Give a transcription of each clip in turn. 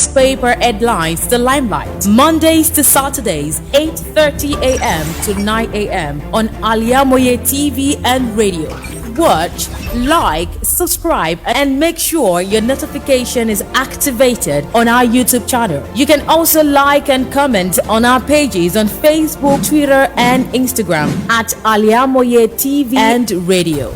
newspaper headlines to limelight. Mondays to Saturdays, 8:30 a.m. to 9 a.m. on Al-IyamoyeTv and radio. Watch, like, subscribe, and make sure your notification is activated on our YouTube channel. You can also like and comment on our pages on Facebook, Twitter, and Instagram at Al-IyamoyeTv and radio.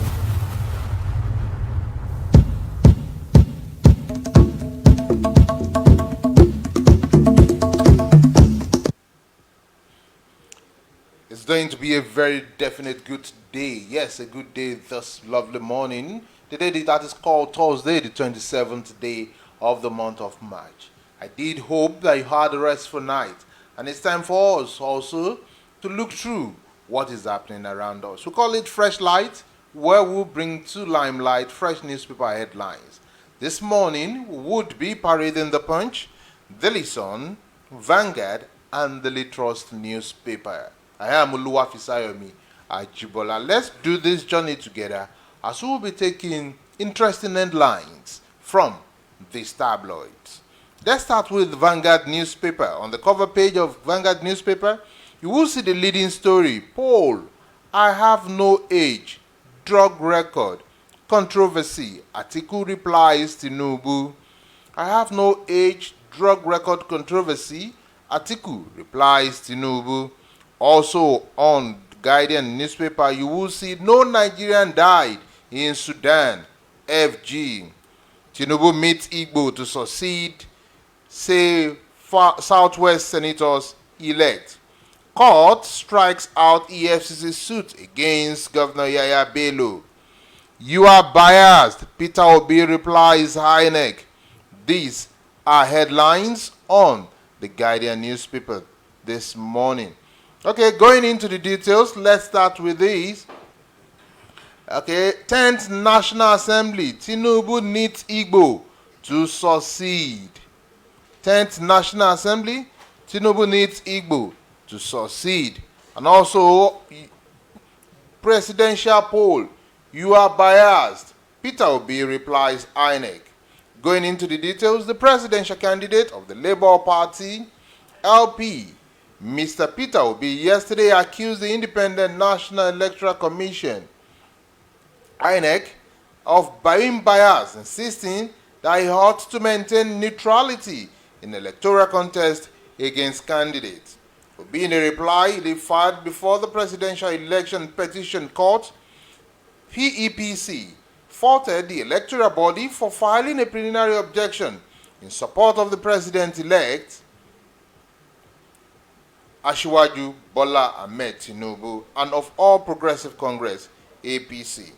It's going to be a very definite good day. Yes, a good day this lovely morning. The day that is called Thursday, the 27th day of the month of March. I did hope that you had a restful night. And it's time for us also to look through what is happening around us. We call it Freshlight, where we'll bring to limelight fresh newspaper headlines. This morning, we would be parading the Punch, Daily Sun, Vanguard, and Daily Trust newspaper. I am OLUWAFISAYOMI, AJIBOLA. Let's do this journey together as we will be taking interesting headlines from these tabloids. Let's start with Vanguard newspaper. On the cover page of Vanguard newspaper, you will see the leading story. Poll, I have no age, drug record, controversy. Atiku replies Tinubu. I have no age, drug record, controversy. Atiku replies Tinubu. Also on Guardian newspaper, you will see no Nigerian died in Sudan. FG. Tinubu meets Igbo to succeed, say Southwest senators elect. Court strikes out EFCC suit against Governor Yaya Bello. You are biased, Peter Obi replies INEC. These are headlines on the Guardian newspaper this morning. Okay, going into the details, let's start with these. Okay, 10th National Assembly, Tinubu needs Igbo to succeed. 10th National Assembly, Tinubu needs Igbo to succeed. And also, presidential poll, you are biased. Peter Obi replies INEC. Going into the details, the presidential candidate of the Labour Party, LP, Mr. Peter Obi, yesterday accused the Independent National Electoral Commission, INEC, of being biased, insisting that he ought to maintain neutrality in electoral contest against candidates. Obi, in a reply he filed before the Presidential Election Petition Court, PEPC, faulted the electoral body for filing a preliminary objection in support of the president-elect, Asiwaju Bola Ahmed Tinubu, and of All Progressive Congress, APC.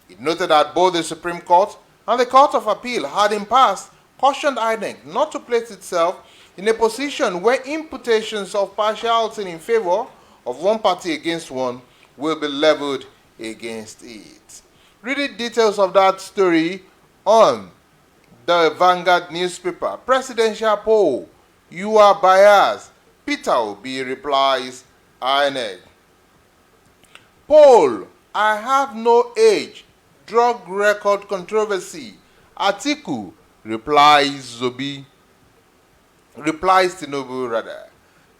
It noted that both the Supreme Court and the Court of Appeal had in past cautioned INEC not to place itself in a position where imputations of partiality in favor of one party against one will be leveled against it. Read the details of that story on the Vanguard newspaper. Presidential poll, you are biased. Peter Obi replies INEC. Poll, I have no age, drug record controversy. Atiku replies Tinubu rather.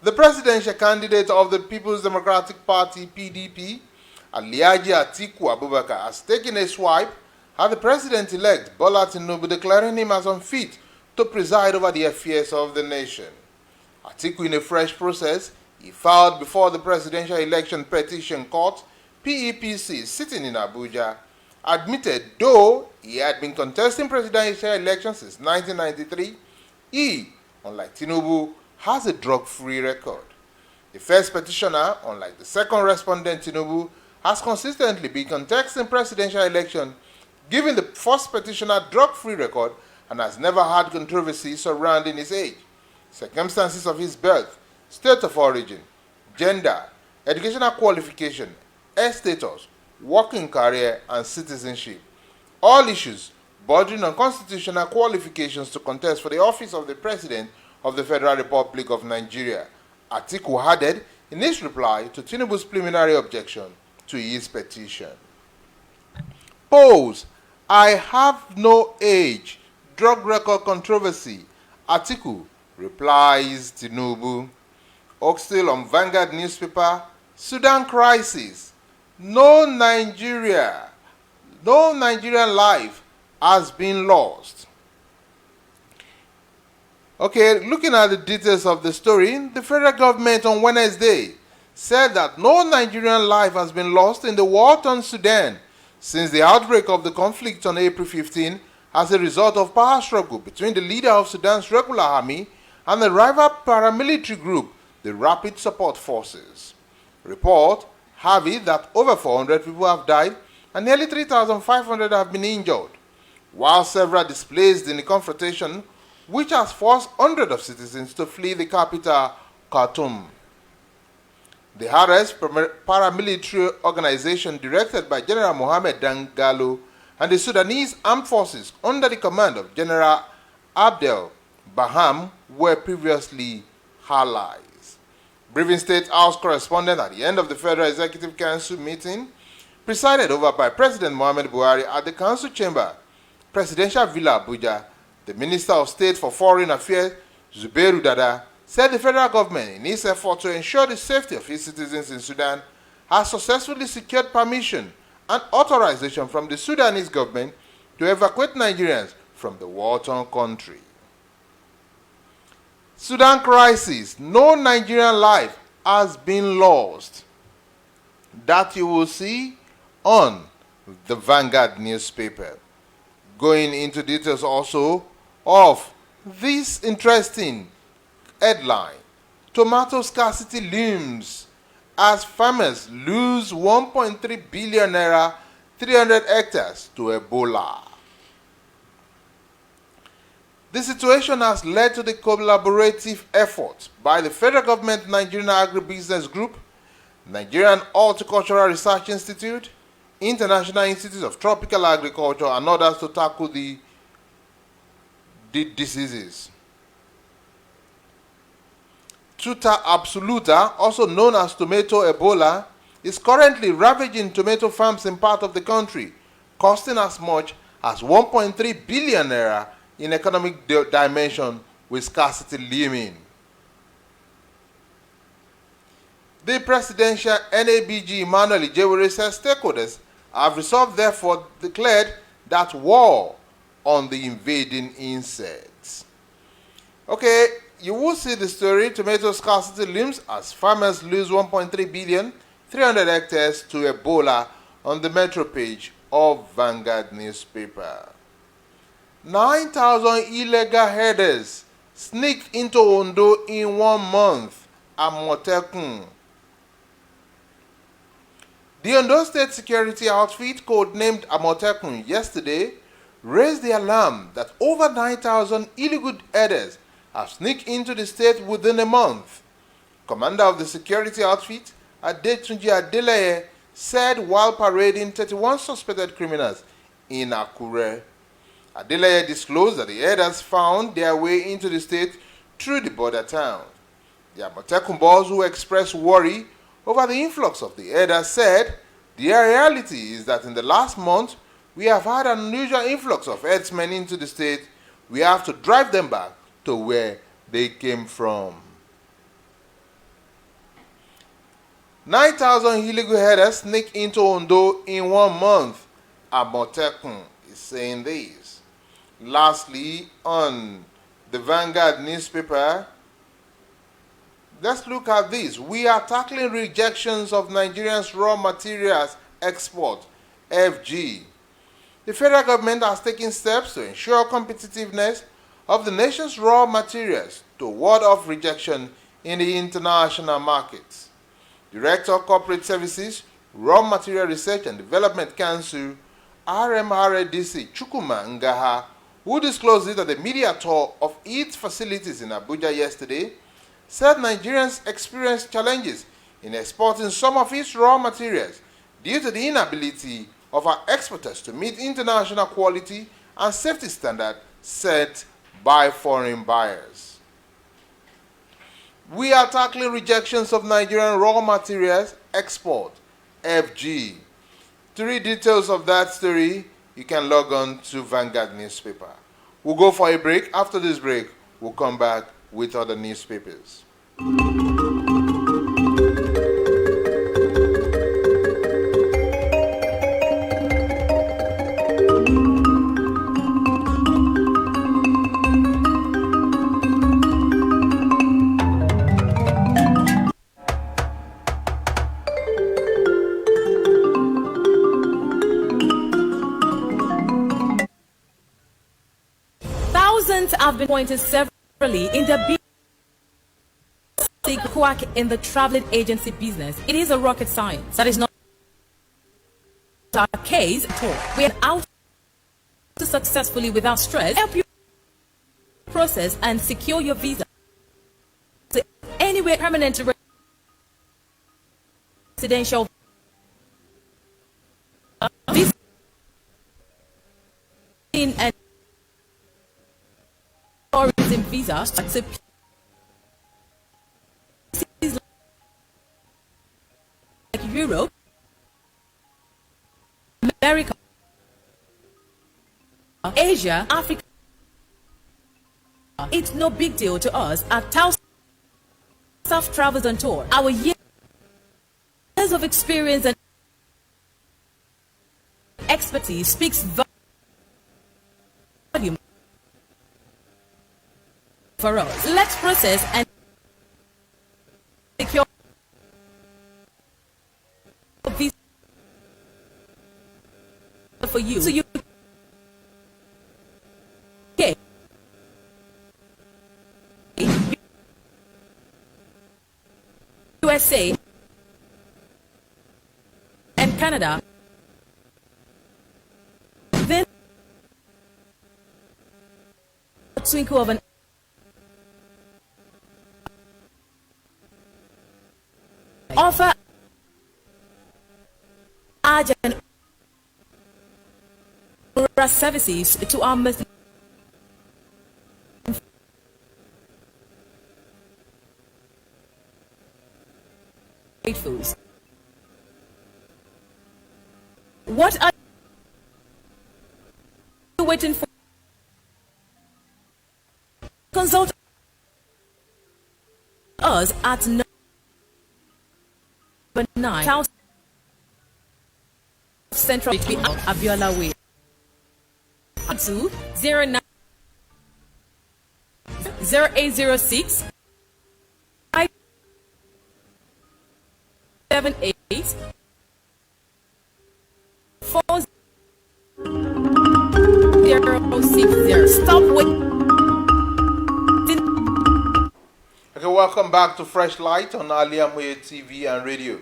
The presidential candidate of the People's Democratic Party, PDP, Alhaji Atiku Abubakar, has taken a swipe at the president-elect Bola Tinubu, declaring him as unfit to preside over the affairs of the nation. Atiku, in a fresh process he filed before the Presidential Election Petition Court, PEPC, sitting in Abuja, admitted though he had been contesting presidential elections since 1993, he, unlike Tinubu, has a drug-free record. The first petitioner, unlike the second respondent Tinubu, has consistently been contesting presidential election, giving the first petitioner drug-free record, and has never had controversy surrounding his age, circumstances of his birth, state of origin, gender, educational qualification, health status, working career, and citizenship. All issues bordering on constitutional qualifications to contest for the office of the President of the Federal Republic of Nigeria. Atiku added in his reply to Tinubu's preliminary objection to his petition. Polls, I have no age, drug record controversy. Atiku replies Tinubu. Still on Vanguard newspaper, Sudan crisis. No Nigerian life has been lost. Okay, looking at the details of the story, the federal government on Wednesday said that no Nigerian life has been lost in the war-torn Sudan since the outbreak of the conflict on April 15 as a result of power struggle between the leader of Sudan's regular army and the rival paramilitary group, the Rapid Support Forces. Report have it that over 400 people have died and nearly 3,500 have been injured, while several displaced in the confrontation, which has forced hundreds of citizens to flee the capital, Khartoum. The RS paramilitary organization directed by General Mohamed Dangalo and the Sudanese Armed Forces under the command of General Abdel Baham were previously allies. Briefing State House correspondent at the end of the Federal Executive Council meeting, presided over by President Muhammad Buhari at the Council Chamber, Presidential Villa Abuja, the Minister of State for Foreign Affairs, Zubairu Dada, said the federal government, in its effort to ensure the safety of its citizens in Sudan, has successfully secured permission and authorization from the Sudanese government to evacuate Nigerians from the war-torn country. Sudan crisis. No Nigerian life has been lost. That you will see on the Vanguard newspaper. Going into details also of this interesting headline. Tomato scarcity looms as farmers lose 1.3 billion naira, 300 hectares to Ebola. The situation has led to the collaborative effort by the federal government, Nigerian Agribusiness Group, Nigerian Horticultural Research Institute, International Institute of Tropical Agriculture, and others to tackle the diseases. Tuta absoluta, also known as tomato Ebola, is currently ravaging tomato farms in part of the country, costing as much as 1.3 billion naira in economic dimension, with scarcity looming. The presidential NABG Emmanuel Ijewere says stakeholders have resolved, therefore declared that war on the invading insects. Okay, you will see the story. Tomato scarcity looms as farmers lose 1.3 billion, 300 hectares to Ebola on the metro page of Vanguard newspaper. 9,000 illegal herders sneaked into Ondo in 1 month. Amotekun. The Ondo State Security Outfit, codenamed Amotekun, yesterday raised the alarm that over 9,000 illegal herders have sneaked into the state within a month. Commander of the security outfit, Adetunji Adeleye, said while parading 31 suspected criminals in Akure. Adeleye disclosed that the herders found their way into the state through the border town. The Amotekun boss, who expressed worry over the influx of the herders, said the reality is that in the last month we have had an unusual influx of herdsmen into the state. We have to drive them back to where they came from. 9,000 illegal herders sneak into Ondo in 1 month. Amotekun is saying this. Lastly, on the Vanguard newspaper, let's look at this. We are tackling rejections of Nigerians' raw materials export, FG. The federal government has taken steps to ensure competitiveness of the nation's raw materials to ward off rejection in the international markets. Director of Corporate Services, Raw Material Research and Development Council, RMRDC Chukuma Ngaha, who disclosed it at the media tour of its facilities in Abuja yesterday, said Nigerians experienced challenges in exporting some of its raw materials due to the inability of our exporters to meet international quality and safety standards set by foreign buyers. We are tackling rejections of Nigerian raw materials export, FG. To read details of that story, you can log on to Vanguard newspaper. We'll go for a break. After this break, We'll come back with other newspapers. Thousands have been appointed severally in the big quack in the traveling agency business. It is a rocket science. That is not our case at all. We are out to successfully, without stress, help you process and secure your visa to anywhere permanent residential visa and tourism visa to places like Europe, America, Asia, Africa. It's no big deal to us at Tau South Travels on Tour. Our years of experience and expertise speaks volume for us. Let's process and secure visa for you, so you okay. USA and Canada, then a twinkle of an offer urgent services to our Muslim faithfuls. What are you waiting for? Consult us at number 9 South Central Abiola Way. 09 0806 578 4060. Stop waiting. Okay, welcome back to Freshlight on Al-IyamoyeTv and radio.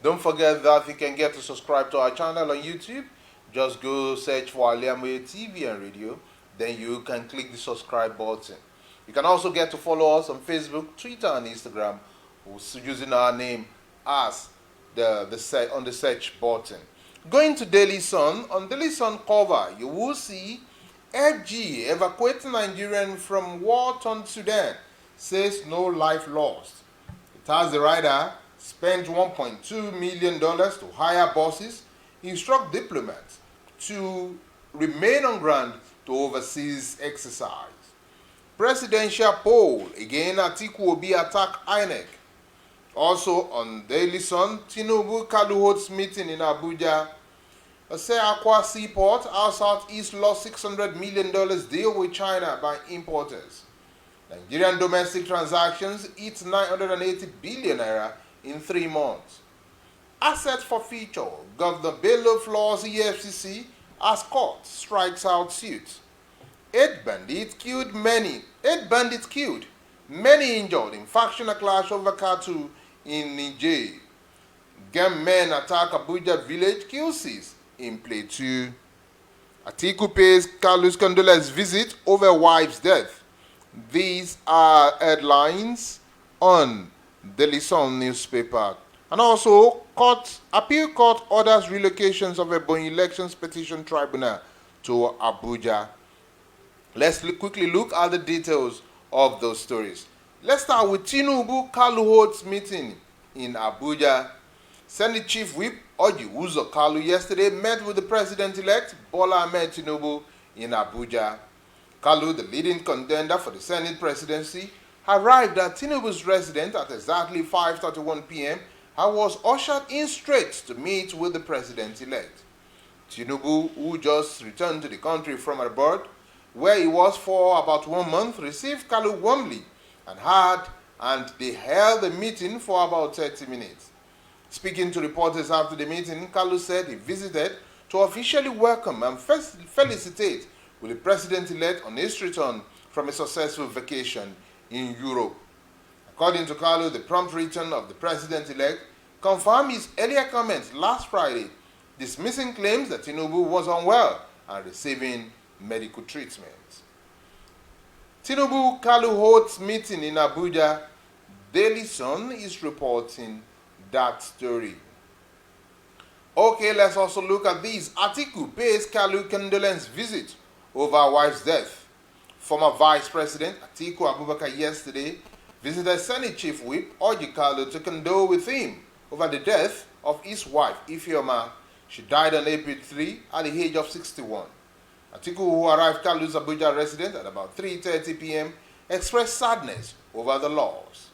Don't forget that you can get to subscribe to our channel on YouTube. Just go search for Al-IyamoyeTV and radio. Then you can click the subscribe button. You can also get to follow us on Facebook, Twitter, and Instagram using our name as on the search button. Going to Daily Sun. On Daily Sun cover, you will see FG evacuating Nigerian from war-torn Sudan. Says no life lost. It has the rider spent $1.2 million to hire buses, instruct diplomats to remain on ground to overseas exercise. Presidential poll, again Atiku Obi attack INEC. Also on Daily Sun, Tinubu Kalu holds meeting in Abuja. Akwa Seaport, our Southeast lost $600 million deal with China by importers. Nigerian domestic transactions hit 980 billion naira in 3 months. Asset forfeiture, Governor Bello floors EFCC as court strikes out suit. 8 bandits killed, many injured in factional clash over cattle in Niger. Gunmen attack Abuja village, kill 6 in Plateau. Atiku pays Kalu's condolence visit over wife's death. These are headlines on Daily Sun newspaper. And also, appeal court orders relocations of Ebonyi Elections Petition Tribunal to Abuja. Let's quickly look at the details of those stories. Let's start with Tinubu Kalu holds meeting in Abuja. Senate Chief Whip Orji Uzor Kalu yesterday met with the President-elect Bola Ahmed Tinubu in Abuja. Kalu, the leading contender for the Senate presidency, arrived at Tinubu's residence at exactly 5:31 p.m. and was ushered in straight to meet with the president-elect. Tinubu, who just returned to the country from abroad, where he was for about 1 month, received Kalu warmly and they held the meeting for about 30 minutes. Speaking to reporters after the meeting, Kalu said he visited to officially welcome and felicitate with the president-elect on his return from a successful vacation in Europe. According to Kalu, the prompt return of the president-elect confirmed his earlier comments last Friday, dismissing claims that Tinubu was unwell and receiving medical treatment. Tinubu-Kalu holds meeting in Abuja. Daily Sun is reporting that story. Okay, let's also look at this. Atiku pays Kalu condolence visit over wife's death. Former Vice President Atiku Abubakar yesterday visited Senate Chief Whip Orji Kalu to condole with him over the death of his wife, Ifeoma. She died on April 3 at the age of 61. Atiku, who arrived Kalu's Abuja residence at about 3:30 p.m., expressed sadness over the loss.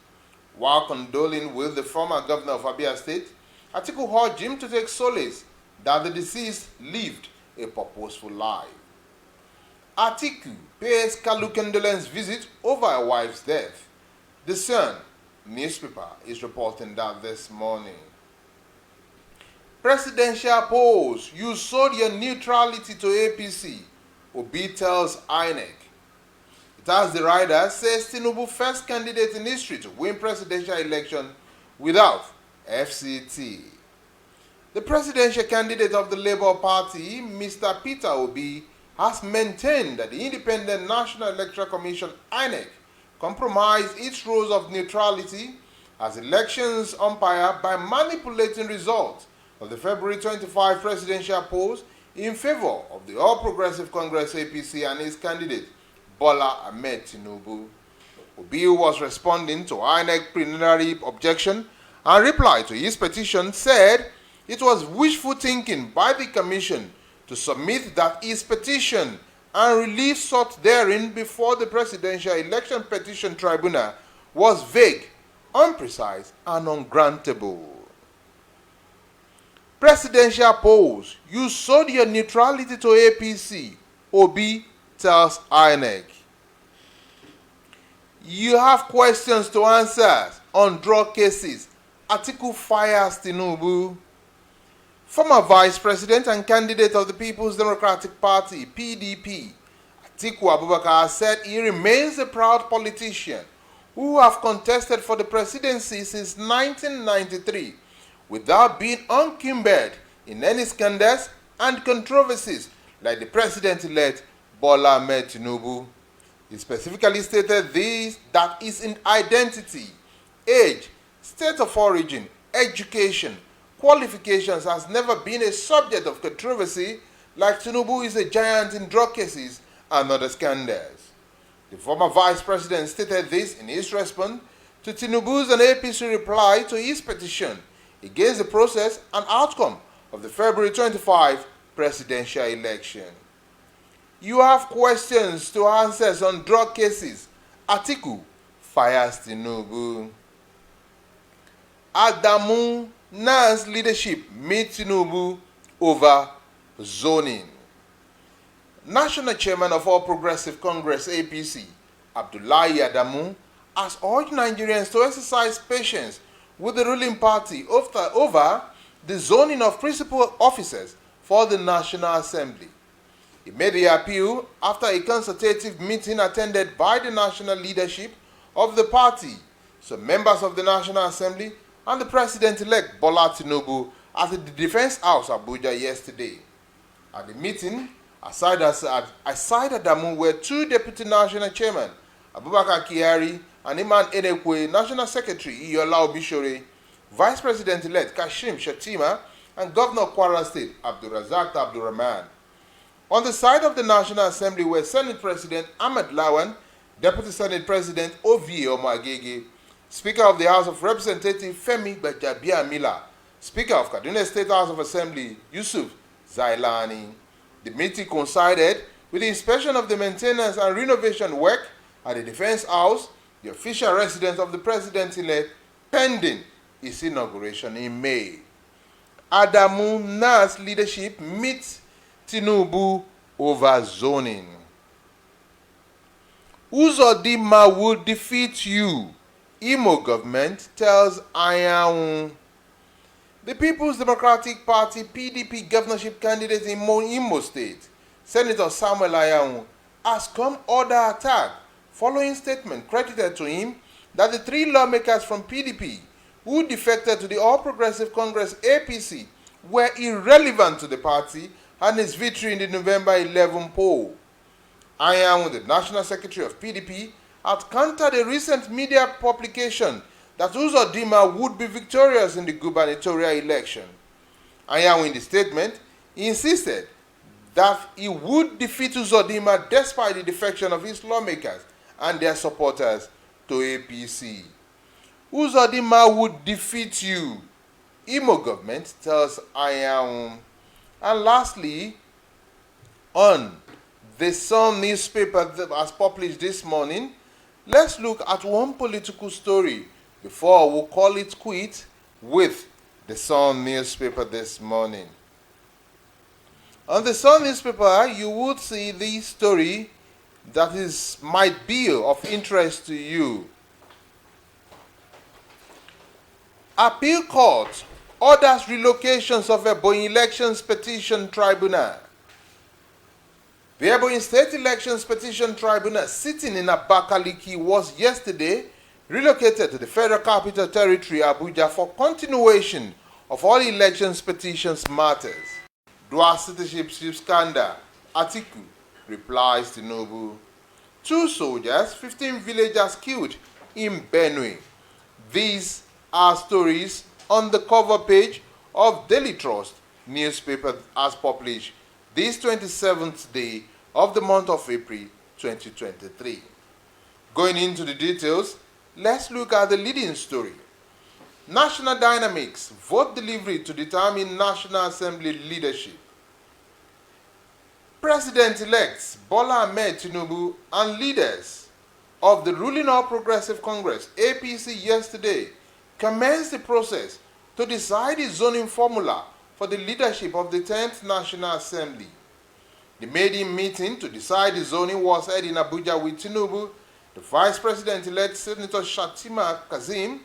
While condoling with the former governor of Abia State, Atiku urged him to take solace that the deceased lived a purposeful life. Atiku pays Kalu condolence visit over a wife's death. The Sun newspaper is reporting that this morning. Presidential polls, you showed your neutrality to APC, Obi tells INEC. It has the rider says Tinubu first candidate in history to win presidential election without FCT. The presidential candidate of the Labour Party, Mr. Peter Obi, has maintained that the Independent National Electoral Commission, INEC, compromised its rules of neutrality as elections umpire by manipulating results of the February 25 presidential polls in favor of the All Progressive Congress APC and its candidate, Bola Ahmed Tinubu. Obi was responding to INEC preliminary objection and replied to his petition said it was wishful thinking by the commission to submit that his petition and relief sought therein before the Presidential Election Petition Tribunal was vague, imprecise, and ungrantable. Presidential polls, you showed your neutrality to APC, Obi tells INEC. You have questions to answer on drug cases. Atiku fires Tinubu. Former Vice President and candidate of the People's Democratic Party, PDP, Atiku Abubakar said he remains a proud politician who have contested for the presidency since 1993 without being encumbered in any scandals and controversies like the president-elect Bola Ahmed Tinubu. He specifically stated that his identity, age, state of origin, education, qualifications has never been a subject of controversy like Tinubu is a giant in drug cases and other scandals. The former vice president stated this in his response to Tinubu's and APC reply to his petition against the process and outcome of the February 25 presidential election. You have questions to answer on drug cases. Atiku fires Tinubu. Adamu Nan's leadership meets Tinubu over zoning. National Chairman of All Progressive Congress APC, Abdullahi Adamu, has urged Nigerians to exercise patience with the ruling party over the zoning of principal officers for the National Assembly. He made the appeal after a consultative meeting attended by the national leadership of the party, some members of the National Assembly, and the President-elect Bola Tinubu at the Defense House, Abuja, yesterday. At the meeting, aside Adamu were two Deputy National Chairmen, Abubakar Kyari and Iman Enekwe, National Secretary Iyola Obishore, Vice President-elect Kashim Shettima, and Governor of Kwara State, Abdulrazak Abdulrahman. On the side of the National Assembly were Senate President Ahmed Lawan, Deputy Senate President Ovie Omoagege, Speaker of the House of Representatives Femi Gbajabiamila, Speaker of Kaduna State House of Assembly Yusuf Zailani. The meeting coincided with the inspection of the maintenance and renovation work at the Defense House, the official residence of the President-elect, pending his inauguration in May. Adamu Nas leadership meets Tinubu over zoning. Uzodinma will defeat you, Imo government tells Ayamu. The People's Democratic Party PDP governorship candidate in Imo State, Senator Samuel Ayamu, has come under attack following statement credited to him that the 3 lawmakers from PDP who defected to the All Progressive Congress APC were irrelevant to the party and his victory in the November 11 poll. Ayamu, the National Secretary of PDP, had countered a recent media publication that Uzodinma would be victorious in the gubernatorial election. Ayamu, in the statement, insisted that he would defeat Uzodinma despite the defection of his lawmakers and their supporters to APC. Uzodinma would defeat you, Imo government tells Ayamu. And lastly, on the Sun newspaper that was published this morning, let's look at one political story before we call it quits with the Sun newspaper this morning. On the Sun newspaper, you would see the story that might be of interest to you. Appeal Court orders relocations of Ebonyi Elections Petition Tribunal. The Ebonyi State Elections Petition Tribunal, sitting in Abakaliki, was yesterday relocated to the Federal Capital Territory, Abuja, for continuation of all elections petitions matters. Dual citizenship scandal, Atiku replies to Tinubu. 2 soldiers, 15 villagers killed in Benue. These are stories on the cover page of Daily Trust newspaper as published this 27th day of the month of April 2023. Going into the details, let's look at the leading story. National dynamics, vote delivery to determine National Assembly leadership. President-elects Bola Ahmed Tinubu and leaders of the ruling All Progressive Congress APC yesterday commenced the process to decide the zoning formula for the leadership of the 10th National Assembly. The maiden meeting to decide the zoning was held in Abuja with Tinubu, the Vice President-elect Senator Shatima Kazim,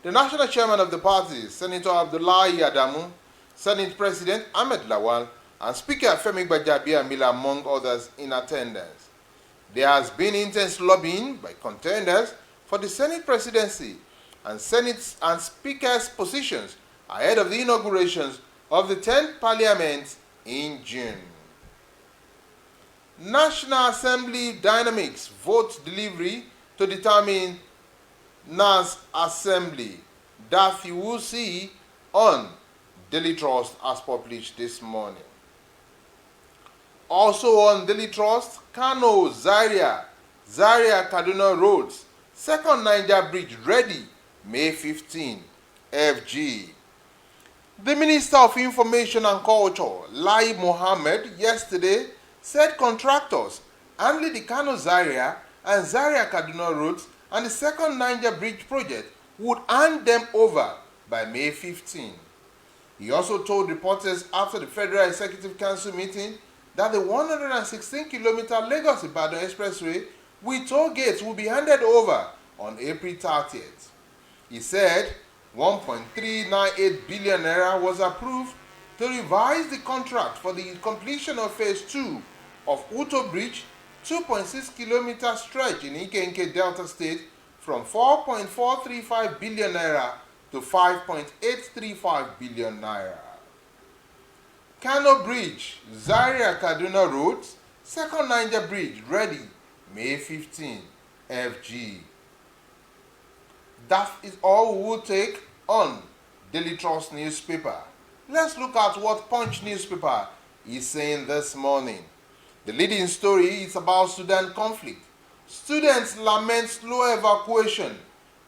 the National Chairman of the party, Senator Abdullahi Adamu, Senate President Ahmed Lawal, and Speaker Femi Gbajabiamila, among others, in attendance. There has been intense lobbying by contenders for the Senate presidency and Senate and Speaker's positions ahead of the inaugurations of the 10th Parliament in June. National Assembly dynamics, vote delivery to determine NAS Assembly, that you will see on Daily Trust as published this morning. Also on Daily Trust, Kano, Zaria Kaduna roads, second Niger bridge ready, May 15, FG. The Minister of Information and Culture, Lai Mohammed, yesterday said contractors handling the Kano Zaria and Zaria Kaduna roads and the second Niger bridge project would hand them over by May 15. He also told reporters after the Federal Executive Council meeting that the 116-kilometer Lagos-Ibadan Expressway with toll gates will be handed over on April 30th. He said 1.398 billion naira was approved to revise the contract for the completion of Phase 2 of Uto Bridge, 2.6-kilometer stretch in Ikenke Delta State, from 4.435 billion naira to 5.835 billion naira. Kano Bridge, Zaria Kaduna Roads, second Niger Bridge ready, May 15, FG. That is all we will take on Daily Trust newspaper. Let's look at what Punch newspaper is saying this morning. The leading story is about Sudan conflict. Students lament slow evacuation.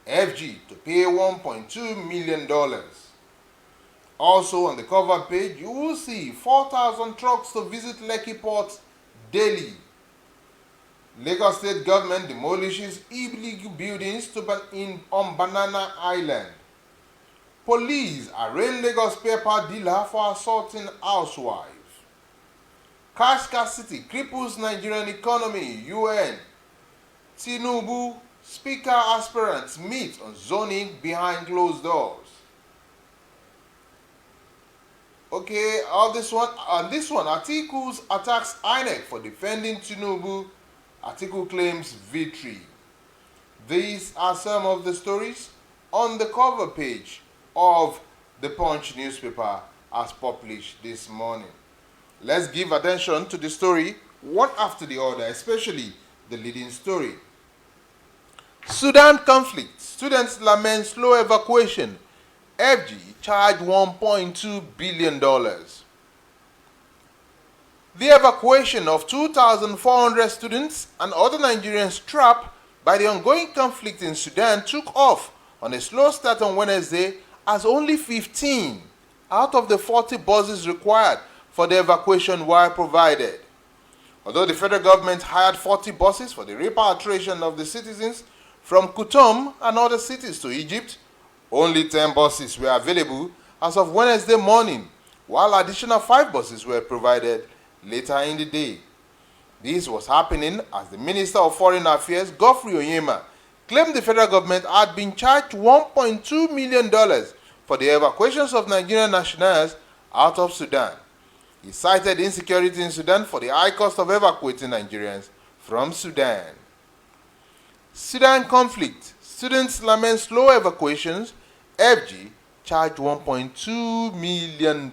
FG to pay $1.2 million. Also on the cover page, you will see 4,000 trucks to visit Lekki Port Daily. Lagos State government demolishes illegal buildings on Banana Island. Police arraign Lagos paper dealer for assaulting housewife. Cash scarcity cripples Nigerian economy. UN. Tinubu speaker aspirants meet on zoning behind closed doors. Okay, on this one, Atiku's attacks INEC for defending Tinubu. Atiku claims victory. These are some of the stories on the cover page of the Punch newspaper as published this morning. Let's give attention to the story one after the other, especially the leading story. Sudan conflict. Students lament slow evacuation. FG charged $1.2 billion. The evacuation of 2,400 students and other Nigerians trapped by the ongoing conflict in Sudan took off on a slow start on Wednesday, as only 15 out of the 40 buses required for the evacuation were provided. Although the federal government hired 40 buses for the repatriation of the citizens from Khartoum and other cities to Egypt, only 10 buses were available as of Wednesday morning, while additional 5 buses were provided later in the day. This was happening as the Minister of Foreign Affairs, Geoffrey Onyema, claimed the federal government had been charged $1.2 million for the evacuations of Nigerian nationals out of Sudan. He cited insecurity in Sudan for the high cost of evacuating Nigerians from Sudan. Sudan conflict. Students lament slow evacuations. FG charged $1.2 million.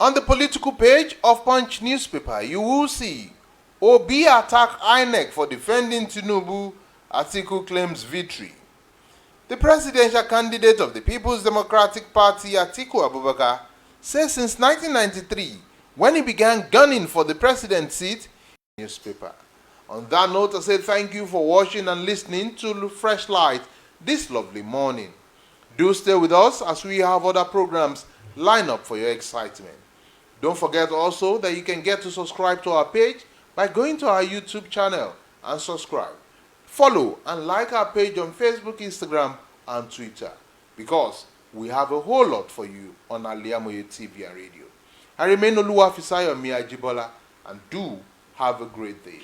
On the political page of Punch newspaper, you will see Obi attack INEC for defending Tinubu. Atiku claims victory. The presidential candidate of the People's Democratic Party, Atiku Abubakar, says since 1993, when he began gunning for the president's seat, newspaper. On that note, I say thank you for watching and listening to Freshlight this lovely morning. Do stay with us as we have other programs lined up for your excitement. Don't forget also that you can get to subscribe to our page by going to our YouTube channel and subscribe. Follow and like our page on Facebook, Instagram, and Twitter, because we have a whole lot for you on Al-IyamoyeTv and radio. I remain OLUWAFISAYOMI, AJIBOLA, and do have a great day.